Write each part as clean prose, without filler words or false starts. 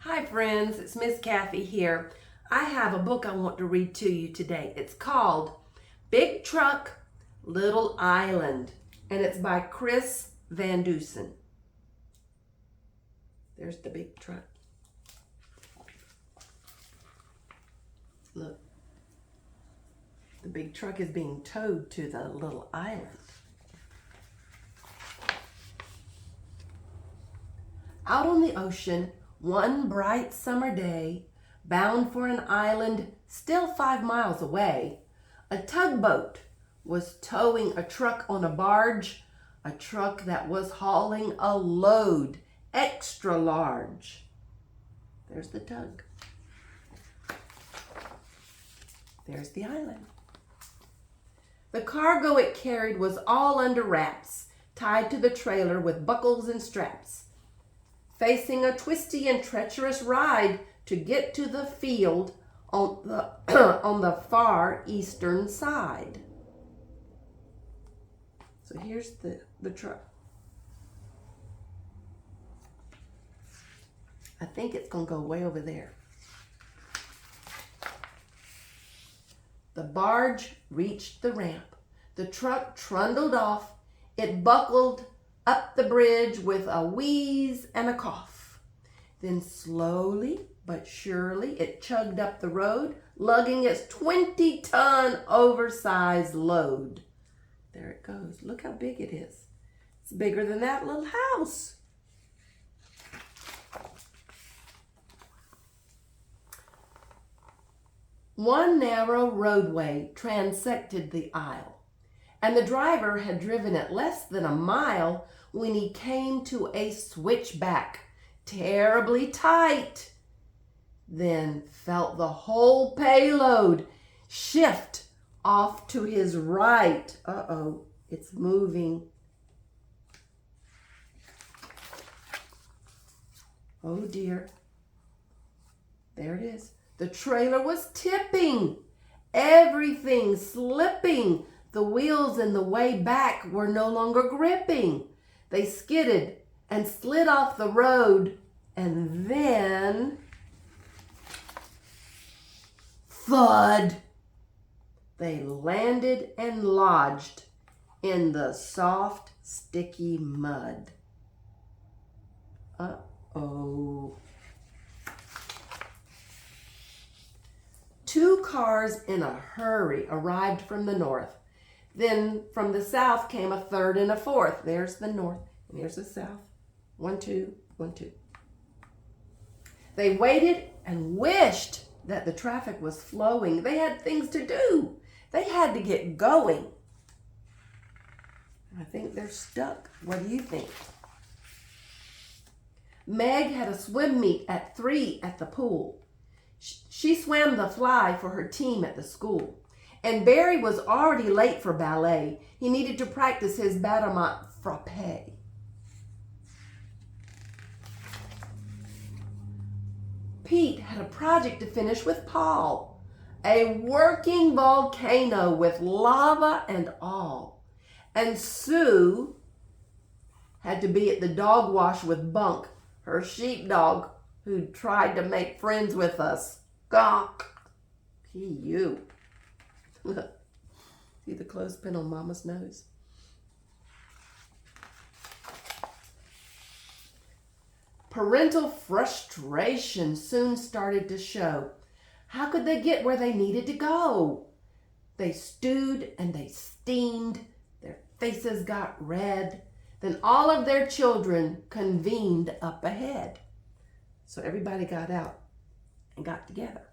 Hi friends, it's Miss Kathy here. I have a book I want to read to you today. It's called Big Truck, Little Island, and it's by Chris Van Dusen. There's the big truck. Look, the big truck is being towed to the little island. Out on the ocean, one bright summer day, bound for an island still 5 miles away, a tugboat was towing a truck on a barge, a truck that was hauling a load extra large. There's the tug. There's the island. The cargo it carried was all under wraps, tied to the trailer with buckles and straps, facing a twisty and treacherous ride to get to the field on the on the far eastern side. So here's the truck. I think it's going to go way over there. The barge reached the ramp. The truck trundled off. It buckled up the bridge with a wheeze and a cough. Then slowly but surely it chugged up the road, lugging its 20-ton oversized load. There it goes. Look how big it is. It's bigger than that little house. One narrow roadway transected the aisle, and the driver had driven it less than a mile when he came to a switchback, terribly tight, then felt the whole payload shift off to his right. Uh-oh, it's moving. Oh dear. There it is. The trailer was tipping, everything slipping. The wheels in the way back were no longer gripping. They skidded and slid off the road, and then thud! They landed and lodged in the soft, sticky mud. Uh-oh. 2 cars in a hurry arrived from the north. Then from the south came a third and a fourth. There's the north and here's the south. 1, 2, 1, 2. They waited and wished that the traffic was flowing. They had things to do. They had to get going. I think they're stuck. What do you think? Meg had a swim meet at 3 at the pool. She swam the fly for her team at the school. And Barry was already late for ballet. He needed to practice his battement frappe. Pete had a project to finish with Paul, a working volcano with lava and all. And Sue had to be at the dog wash with Bunk, her sheepdog, who tried to make friends with us. Gawk. You. See the clothespin on Mama's nose? Parental frustration soon started to show. How could they get where they needed to go? They stewed and they steamed. Their faces got red. Then all of their children convened up ahead. So everybody got out and got together.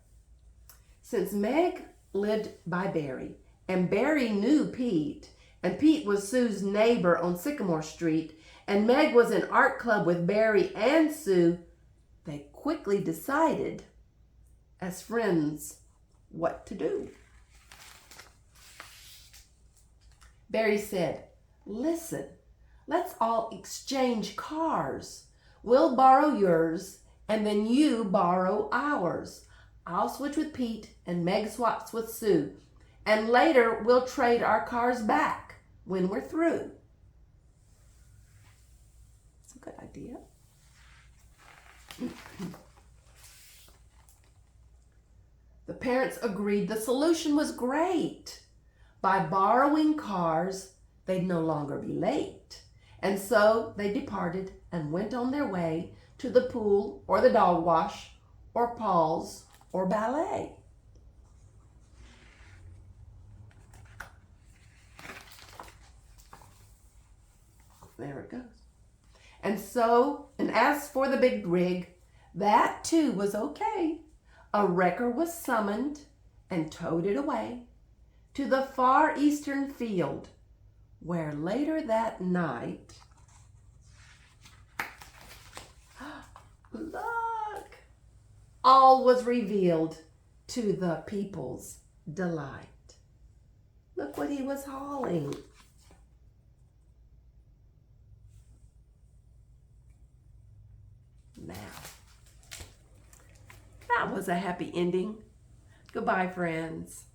Since Meg lived by Barry, and Barry knew Pete, and Pete was Sue's neighbor on Sycamore Street, and Meg was in art club with Barry and Sue, they quickly decided, as friends, what to do. Barry said, "Listen, let's all exchange cars. We'll borrow yours, and then you borrow ours. I'll switch with Pete and Meg swaps with Sue. And later we'll trade our cars back when we're through." It's a good idea. parents agreed the solution was great. By borrowing cars, they'd no longer be late. And so they departed and went on their way to the pool or the dog wash or Paul's or ballet. There it goes. And as for the big rig, that too was okay. A wrecker was summoned and towed it away to the far eastern field, where later that night, look, all was revealed to the people's delight. Look what he was hauling. Now, that was a happy ending. Goodbye, friends.